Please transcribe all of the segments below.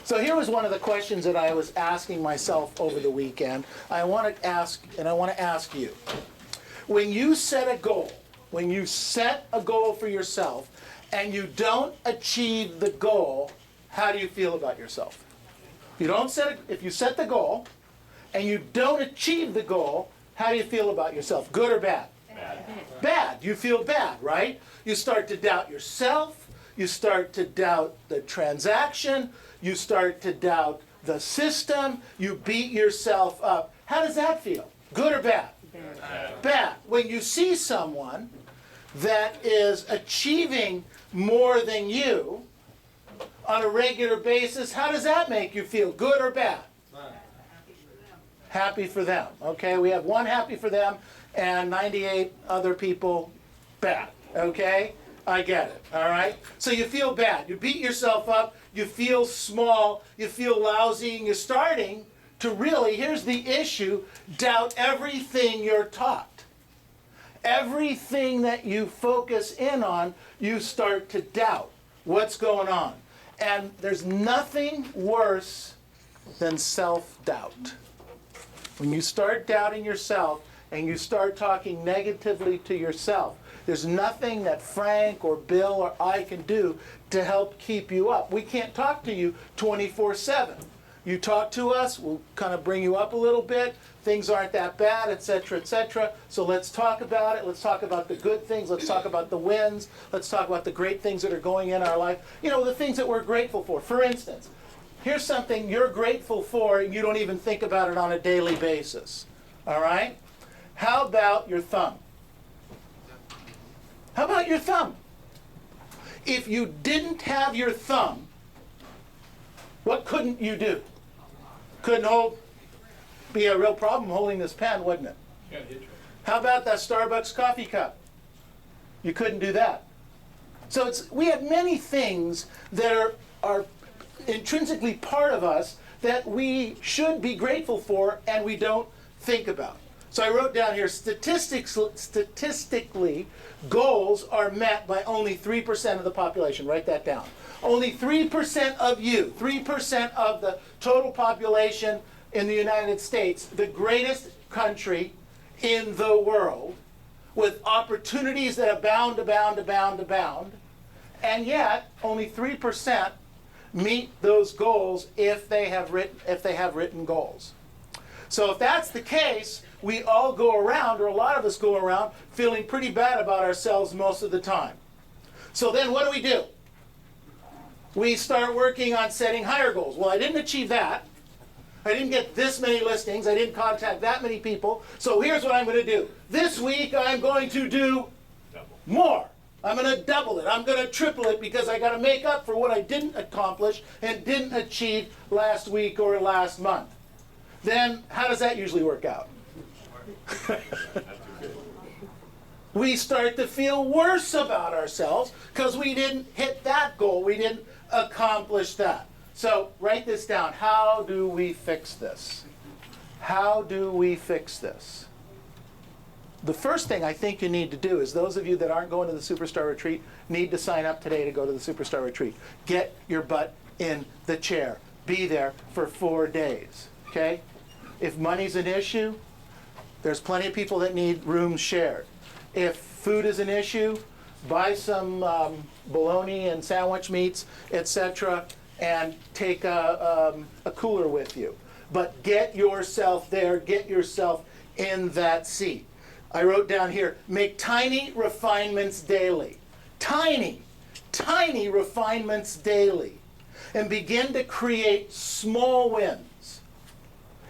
So here was one of the questions that I was asking myself over the weekend. I want to ask you. When you set a goal for yourself and you don't achieve the goal, how do you feel about yourself? If you set the goal and you don't achieve the goal, how do you feel about yourself? Good or bad? Bad. Bad. You feel bad, right? You start to doubt yourself. You start to doubt the transaction. You start to doubt the system. You beat yourself up. How does that feel? Good or bad? Bad. Bad. When you see someone that is achieving more than you on a regular basis, how does that make you feel? Good or bad? Happy for them. Okay, we have one happy for them and 98 other people bad. Okay, I get it. All right, so you feel bad. You beat yourself up. You feel small. You feel lousy, and you're starting to really, here's the issue, doubt everything you're taught. Everything that you focus in on, you start to doubt what's going on. And there's nothing worse than self-doubt. When you start doubting yourself and you start talking negatively to yourself, there's nothing that Frank or Bill or I can do to help keep you up. We can't talk to you 24/7. You talk to us, we'll kind of bring you up a little bit. Things aren't that bad, etc., etc. So let's talk about it. Let's talk about the good things. Let's talk about the wins. Let's talk about the great things that are going in our life. You know, the things that we're grateful for. For instance, here's something you're grateful for and you don't even think about it on a daily basis. All right? How about your thumb? How about your thumb? If you didn't have your thumb, what couldn't you do? Couldn't be a real problem holding this pen, wouldn't it? How about that Starbucks coffee cup? You couldn't do that. So we have many things that are intrinsically part of us that we should be grateful for and we don't think about. So I wrote down here, statistically, goals are met by only 3% of the population. Write that down. Only 3% of you, 3% of the total population in the United States, the greatest country in the world, with opportunities that abound, and yet only 3% meet those goals if they have written goals. So if that's the case, we all go around, or a lot of us go around, feeling pretty bad about ourselves most of the time. So then what do? We start working on setting higher goals. Well, I didn't achieve that. I didn't get this many listings. I didn't contact that many people. So here's what I'm going to do. This week I'm going to do more. I'm going to double it. I'm going to triple it because I got to make up for what I didn't accomplish and didn't achieve last week or last month. Then how does that usually work out? We start to feel worse about ourselves because we didn't hit that goal. We didn't accomplish that. So write this down. How do we fix this? How do we fix this? The first thing I think you need to do is, those of you that aren't going to the Superstar Retreat need to sign up today to go to the Superstar Retreat. Get your butt in the chair. Be there for 4 days. Okay? If money's an issue, there's plenty of people that need rooms shared. If food is an issue, buy some bologna and sandwich meats, etc., and take a cooler with you. But get yourself there. Get yourself in that seat. I wrote down here, make tiny refinements daily. Tiny refinements daily. And begin to create small wins.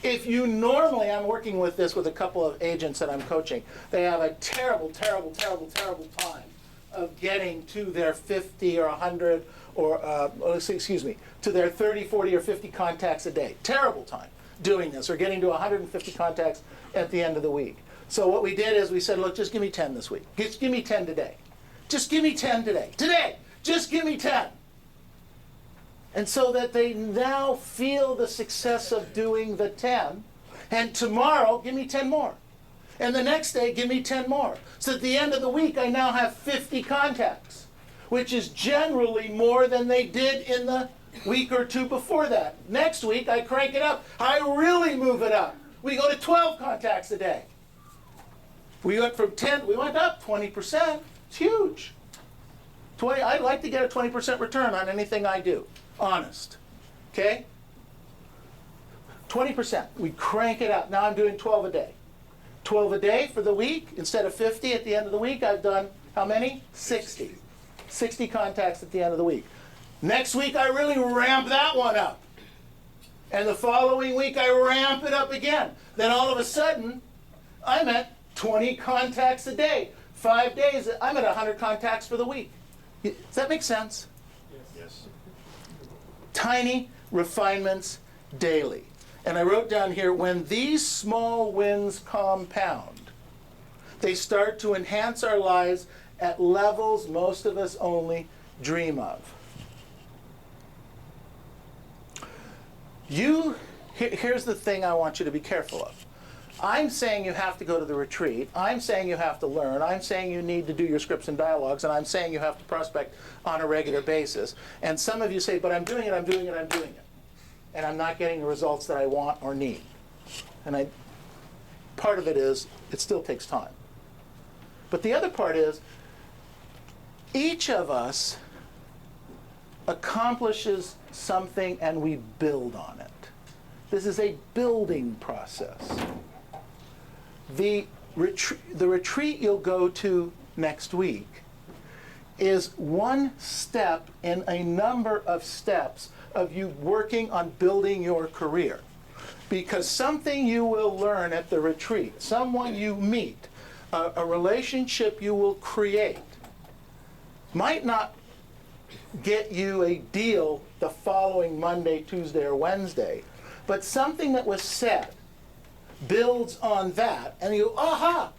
If you normally, I'm working with this with a couple of agents that I'm coaching, they have a terrible time of getting to their 50 or 100 or, to their 30, 40, or 50 contacts a day. Terrible time doing this, or getting to 150 contacts at the end of the week. So what we did is we said, look, just give me 10 this week. Just give me 10 today. Just give me 10 today. Today, just give me 10. And so that they now feel the success of doing the 10. And tomorrow, give me 10 more. And the next day, give me 10 more. So at the end of the week, I now have 50 contacts, which is generally more than they did in the week or two before that. Next week, I crank it up. I really move it up. We go to 12 contacts a day. We went from 10, we went up 20%. It's huge. I'd like to get a 20% return on anything I do. Honest. Okay? 20%. We crank it up. Now I'm doing 12 a day. 12 a day for the week. Instead of 50 at the end of the week, I've done how many? 60. 60 contacts at the end of the week. Next week, I really ramp that one up. And the following week, I ramp it up again. Then all of a sudden, I'm at 20 contacts a day. 5 days, I'm at 100 contacts for the week. Does that make sense? Yes. Tiny refinements daily. And I wrote down here, when these small wins compound, they start to enhance our lives at levels most of us only dream of. Here's the thing I want you to be careful of. I'm saying you have to go to the retreat. I'm saying you have to learn. I'm saying you need to do your scripts and dialogues. And I'm saying you have to prospect on a regular basis. And some of you say, but I'm doing it, I'm doing it, I'm doing it. And I'm not getting the results that I want or need. And part of it is, it still takes time. But the other part is, each of us accomplishes something and we build on it. This is a building process. The retreat you'll go to next week is one step in a number of steps of you working on building your career. Because something you will learn at the retreat, someone you meet, a relationship you will create, might not get you a deal the following Monday, Tuesday, or Wednesday, but something that was said builds on that, and you, aha,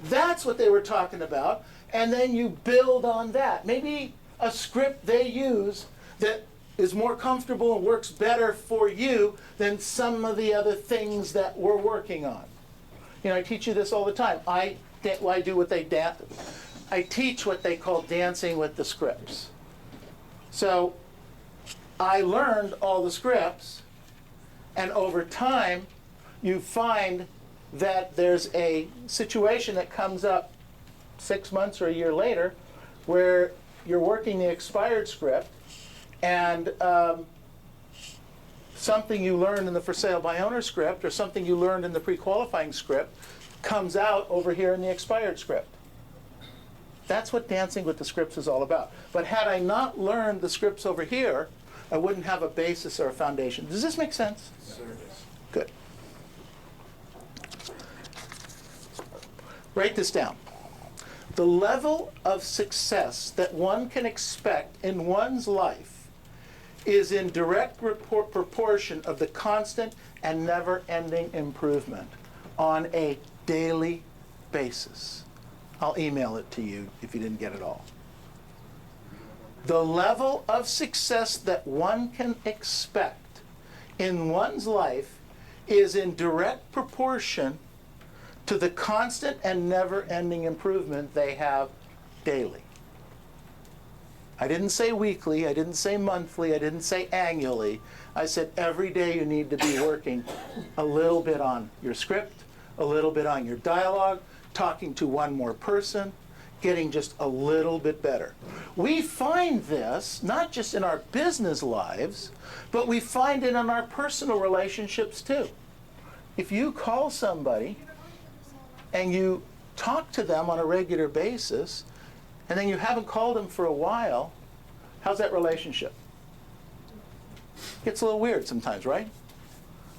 that's what they were talking about, and then you build on that. Maybe a script they use that is more comfortable and works better for you than some of the other things that we're working on. You know, I teach you this all the time. I teach what they call dancing with the scripts. So I learned all the scripts, and over time, you find that there's a situation that comes up 6 months or a year later where you're working the expired script, and something you learned in the for sale by owner script or something you learned in the pre-qualifying script comes out over here in the expired script. That's what dancing with the scripts is all about. But had I not learned the scripts over here, I wouldn't have a basis or a foundation. Does this make sense? Sir. Good. Write this down. The level of success that one can expect in one's life is in direct proportion of the constant and never-ending improvement on a daily basis. I'll email it to you if you didn't get it all. The level of success that one can expect in one's life is in direct proportion to the constant and never-ending improvement they have daily. I didn't say weekly, I didn't say monthly, I didn't say annually. I said every day you need to be working a little bit on your script, a little bit on your dialogue, talking to one more person, getting just a little bit better. We find this not just in our business lives, but we find it in our personal relationships too. If you call somebody and you talk to them on a regular basis, and then you haven't called them for a while, how's that relationship? Gets a little weird sometimes, right?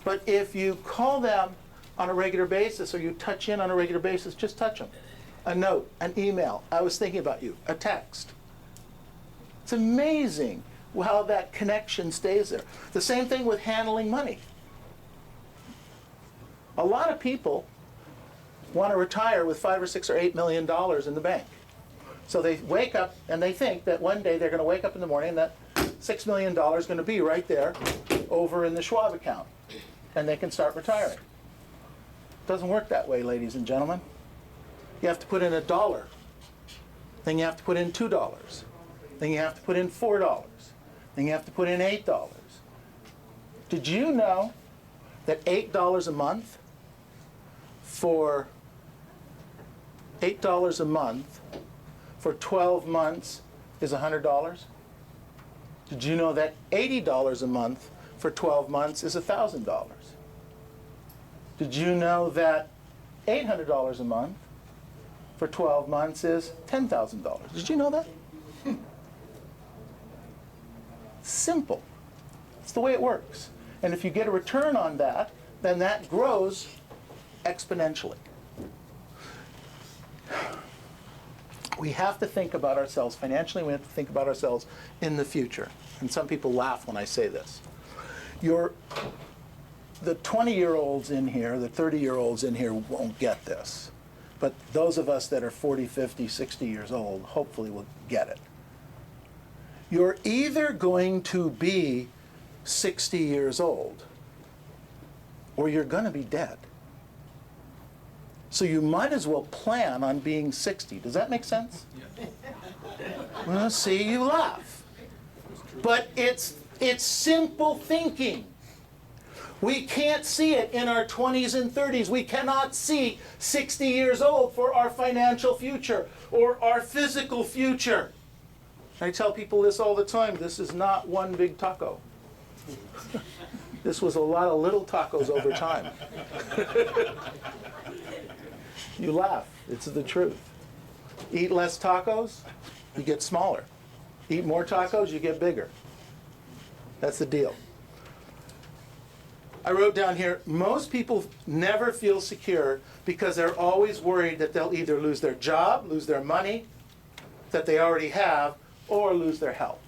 But if you call them on a regular basis, or you touch in on a regular basis, just touch them. A note, an email, I was thinking about you, a text. It's amazing how that connection stays there. The same thing with handling money. A lot of people want to retire with $5 or $6 or $8 million in the bank. So they wake up and they think that one day they're going to wake up in the morning and that $6 million is going to be right there over in the Schwab account, and they can start retiring. It doesn't work that way, ladies and gentlemen. You have to put in $1, then you have to put in $2, then you have to put in $4, and you have to put in $8. Did you know that $8 a month for $8 a month for 12 months is $100? Did you know that $80 a month for 12 months is $1,000? Did you know that $800 a month for 12 months is $10,000? Did you know that? Simple. It's the way it works. And if you get a return on that, then that grows exponentially. We have to think about ourselves financially. We have to think about ourselves in the future. And some people laugh when I say this. The 20-year-olds in here, the 30-year-olds in here won't get this. But those of us that are 40, 50, 60 years old hopefully will get it. You're either going to be 60 years old or you're going to be dead. So you might as well plan on being 60. Does that make sense? Yeah. Well, see, you laugh. But it's simple thinking. We can't see it in our 20s and 30s. We cannot see 60 years old for our financial future or our physical future. I tell people this all the time. This is not one big taco. This was a lot of little tacos over time. You laugh. It's the truth. Eat less tacos, you get smaller. Eat more tacos, you get bigger. That's the deal. I wrote down here, most people never feel secure because they're always worried that they'll either lose their job, lose their money that they already have, or lose their health.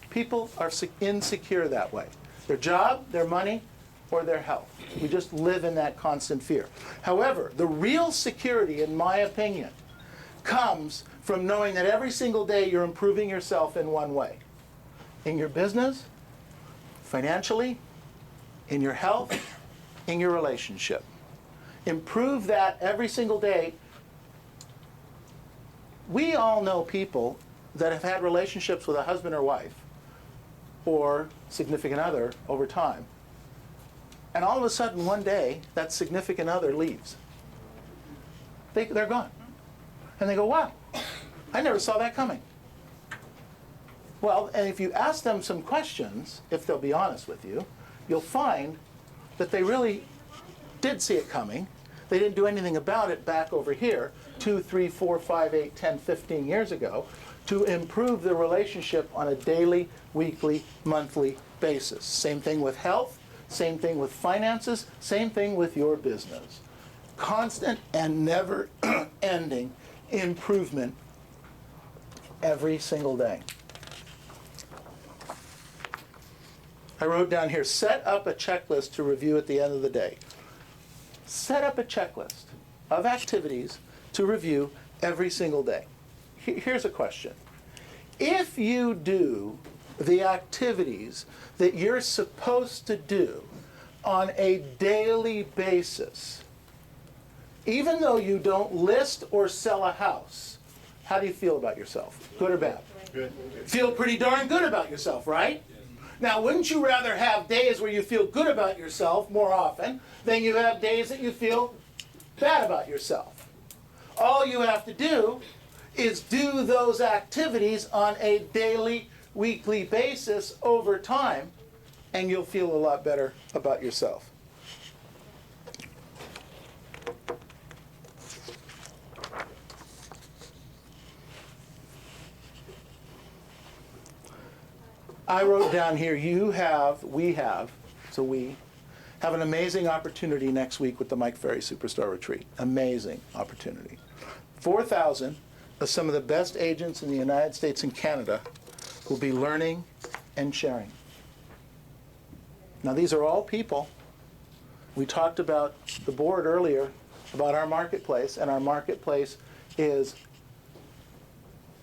People are insecure that way. Their job, their money, or their health. We just live in that constant fear. However, the real security, in my opinion, comes from knowing that every single day you're improving yourself in one way. In your business, financially, in your health, in your relationship. Improve that every single day. We all know people that have had relationships with a husband or wife or significant other over time. And all of a sudden, one day, that significant other leaves. They're gone. And they go, wow, I never saw that coming. Well, and if you ask them some questions, if they'll be honest with you, you'll find that they really did see it coming. They didn't do anything about it back over here 2, 3, 4, 5, 8, 10, 15 years ago to improve the relationship on a daily, weekly, monthly basis. Same thing with health, same thing with finances, same thing with your business. Constant and never-ending improvement every single day. I wrote down here, set up a checklist to review at the end of the day. Set up a checklist of activities to review every single day. Here's a question. If you do the activities that you're supposed to do on a daily basis, even though you don't list or sell a house, how do you feel about yourself? Good or bad? Good. Feel pretty darn good about yourself, right? Now, wouldn't you rather have days where you feel good about yourself more often than you have days that you feel bad about yourself? All you have to do is do those activities on a daily, weekly basis over time, and you'll feel a lot better about yourself. I wrote down here, we have an amazing opportunity next week with the Mike Ferry Superstar Retreat. Amazing opportunity. 4,000 of some of the best agents in the United States and Canada will be learning and sharing. Now, these are all people. We talked about the board earlier, about our marketplace, and our marketplace is,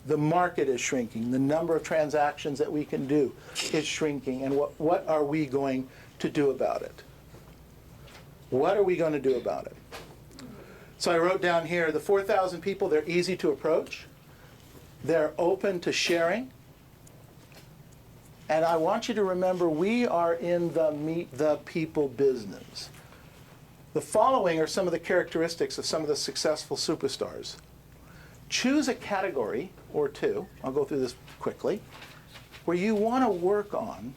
the market is shrinking. The number of transactions that we can do is shrinking. And what are we going to do about it? What are we going to do about it? So I wrote down here, the 4,000 people, they're easy to approach. They're open to sharing. And I want you to remember, we are in the meet the people business. The following are some of the characteristics of some of the successful superstars. Choose a category or two, I'll go through this quickly, where you want to work on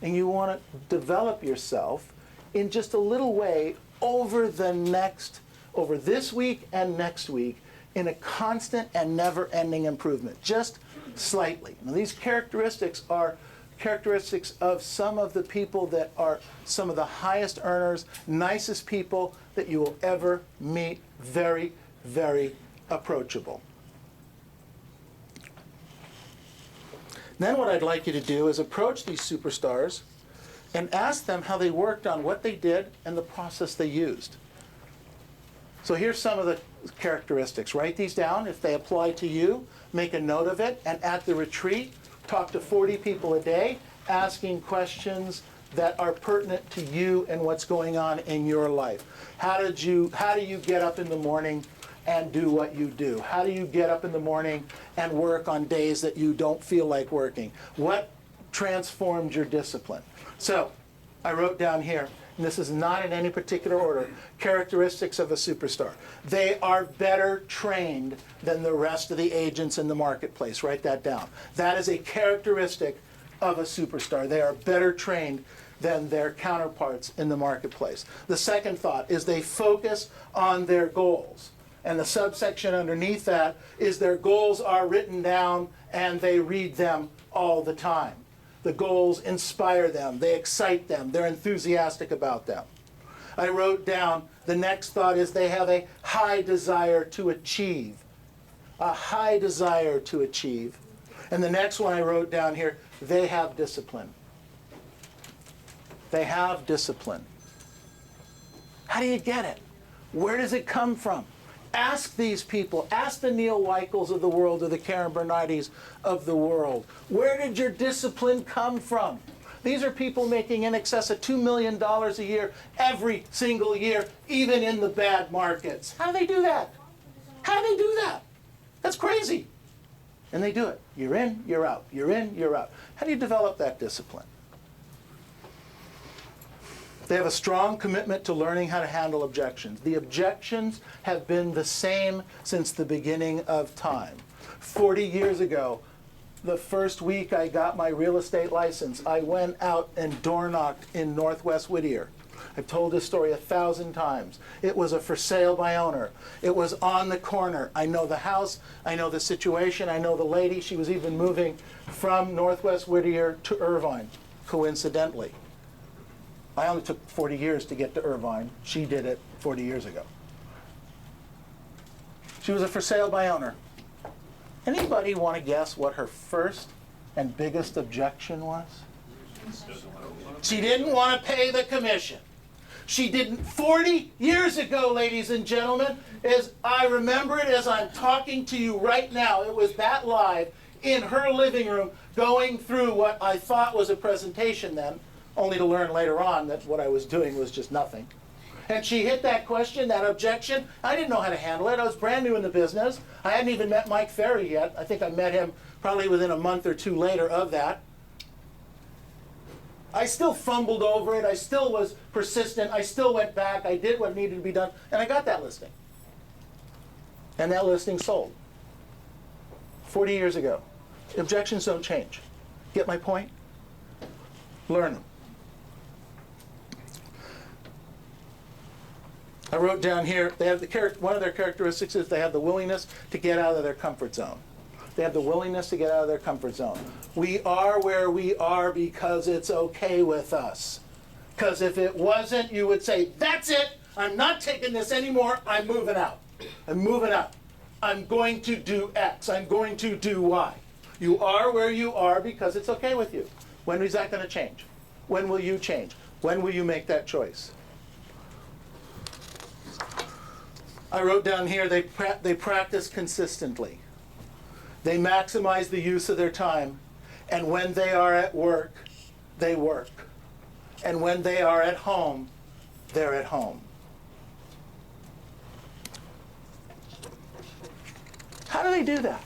and you want to develop yourself in just a little way over this week and next week in a constant and never-ending improvement, just slightly. Now, these characteristics are characteristics of some of the people that are some of the highest earners, nicest people that you will ever meet, very, very approachable. Then what I'd like you to do is approach these superstars and ask them how they worked on what they did and the process they used. So here's some of the characteristics. Write these down. If they apply to you, make a note of it. And at the retreat, talk to 40 people a day, asking questions that are pertinent to you and what's going on in your life. How do you get up in the morning and do what you do? How do you get up in the morning and work on days that you don't feel like working? What transformed your discipline? So I wrote down here, and this is not in any particular order, characteristics of a superstar. They are better trained than the rest of the agents in the marketplace. Write that down. That is a characteristic of a superstar. They are better trained than their counterparts in the marketplace. The second thought is they focus on their goals. And the subsection underneath that is their goals are written down and they read them all the time. The goals inspire them, they excite them, they're enthusiastic about them. I wrote down, the next thought is they have a high desire to achieve. A high desire to achieve. And the next one I wrote down here, they have discipline. They have discipline. How do you get it? Where does it come from? Ask these people. Ask the Neil Weichels of the world or the Karen Bernardis of the world. Where did your discipline come from? These are people making in excess of $2 million a year every single year, even in the bad markets. How do they do that? How do they do that? That's crazy. And they do it. You're in, you're out. You're in, you're out. How do you develop that discipline? They have a strong commitment to learning how to handle objections. The objections have been the same since the beginning of time. 40 years ago, the first week I got my real estate license, I went out and door knocked in Northwest Whittier. I've told this story 1,000 times. It was a for sale by owner. It was on the corner. I know the house, I know the situation, I know the lady. She was even moving from Northwest Whittier to Irvine, coincidentally. I only took 40 years to get to Irvine. She did it 40 years ago. She was a for sale by owner. Anybody want to guess what her first and biggest objection was? She didn't want to pay the commission. She didn't. 40 years ago, ladies and gentlemen, as I remember it as I'm talking to you right now, it was that live in her living room going through what I thought was a presentation then, only to learn later on that what I was doing was just nothing. And she hit that question, that objection. I didn't know how to handle it. I was brand new in the business. I hadn't even met Mike Ferry yet. I think I met him probably within a month or two later of that. I still fumbled over it. I still was persistent. I still went back. I did what needed to be done. And I got that listing. And that listing sold. 40 years ago. Objections don't change. Get my point? Learn them. I wrote down here, they have one of their characteristics is they have the willingness to get out of their comfort zone. They have the willingness to get out of their comfort zone. We are where we are because it's okay with us. Because if it wasn't, you would say, that's it, I'm not taking this anymore, I'm moving out. I'm moving out. I'm going to do X, I'm going to do Y. You are where you are because it's okay with you. When is that going to change? When will you change? When will you make that choice? I wrote down here, they practice consistently. They maximize the use of their time. And when they are at work, they work. And when they are at home, they're at home. How do they do that?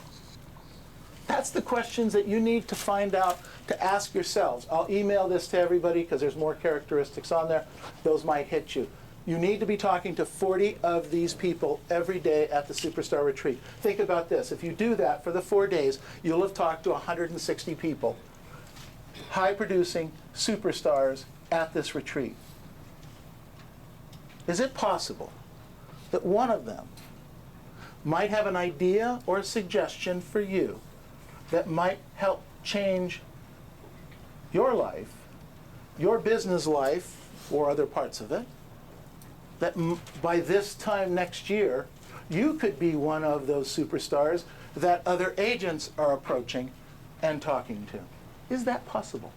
That's the questions that you need to find out to ask yourselves. I'll email this to everybody because there's more characteristics on there. Those might hit you. You need to be talking to 40 of these people every day at the Superstar Retreat. Think about this. If you do that for the 4 days, you'll have talked to 160 people, high-producing superstars at this retreat. Is it possible that one of them might have an idea or a suggestion for you that might help change your life, your business life, or other parts of it, that by this time next year, you could be one of those superstars that other agents are approaching and talking to? Is that possible?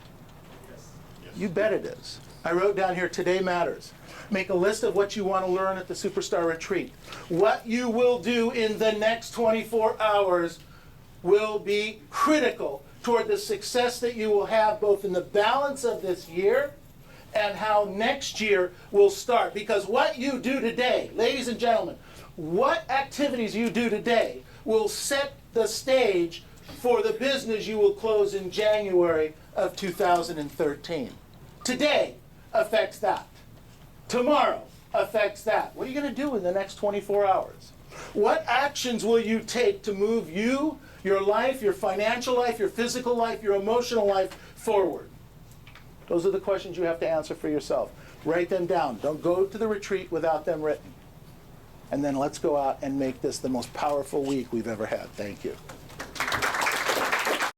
Yes. You bet it is. I wrote down here, today matters. Make a list of what you want to learn at the Superstar Retreat. What you will do in the next 24 hours will be critical toward the success that you will have both in the balance of this year and how next year will start. Because what you do today, ladies and gentlemen, what activities you do today will set the stage for the business you will close in January of 2013. Today affects that. Tomorrow affects that. What are you going to do in the next 24 hours? What actions will you take to move you, your life, your financial life, your physical life, your emotional life forward? Those are the questions you have to answer for yourself. Write them down. Don't go to the retreat without them written. And then let's go out and make this the most powerful week we've ever had. Thank you.